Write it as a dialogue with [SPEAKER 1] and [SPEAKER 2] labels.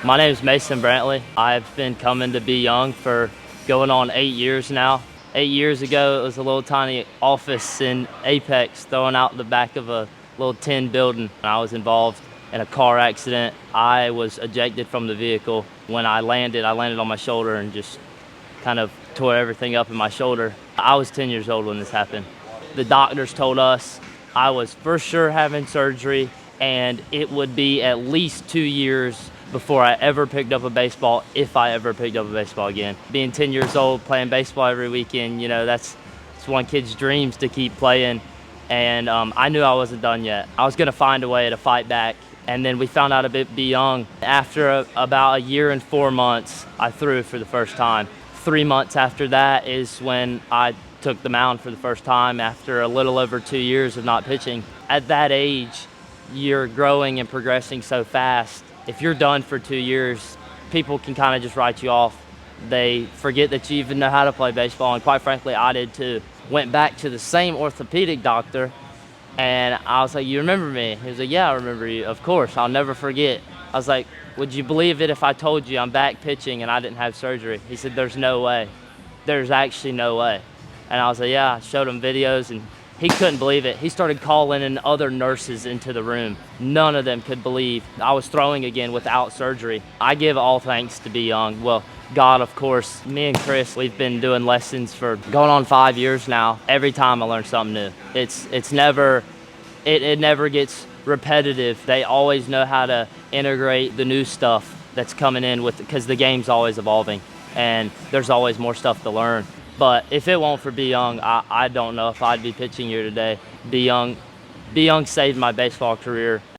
[SPEAKER 1] My name is Mason Brantley. I've been coming to 𝘗𝘀𝘺 for going on 8 years now. 8 years ago, it was a little tiny office in Apex throwing out the back of a little tin building. I was involved in a car accident. I was ejected from the vehicle. When I landed on my shoulder and just kind of tore everything up in my shoulder. I was 10 years old when this happened. The doctors told us I was for sure having surgery and it would be at least 2 years before I ever picked up a baseball, if I ever picked up a baseball again. Being 10 years old, playing baseball every weekend, you know, it's one kid's dreams to keep playing. And I knew I wasn't done yet. I was gonna find a way to fight back. And then we found out about 𝘗𝘀𝘺. After about a year and 4 months, I threw for the first time. 3 months after that is when I took the mound for the first time after a little over 2 years of not pitching. At that age, you're growing and progressing so fast. If you're done for 2 years, people can kind of just write you off. They forget that you even know how to play baseball, and quite frankly, I did too. Went back to the same orthopedic doctor, and I was like, "You remember me?" He was like, "Yeah, I remember you. Of course, I'll never forget." I was like, "Would you believe it if I told you I'm back pitching and I didn't have surgery?" He said, "There's no way. There's actually no way." And I was like, "Yeah." I showed him videos, and he couldn't believe it. He started calling in other nurses into the room. None of them could believe I was throwing again without surgery. I give all thanks to 𝘗𝘀𝘺. Well, God, of course. Me and Chris, we've been doing lessons for going on 5 years now. Every time I learn something new. It never gets repetitive. They always know how to integrate the new stuff that's coming in with, because the game's always evolving and there's always more stuff to learn. But if it weren't for 𝘗𝘀𝘺, I don't know if I'd be pitching here today. 𝘗𝘀𝘺 saved my baseball career.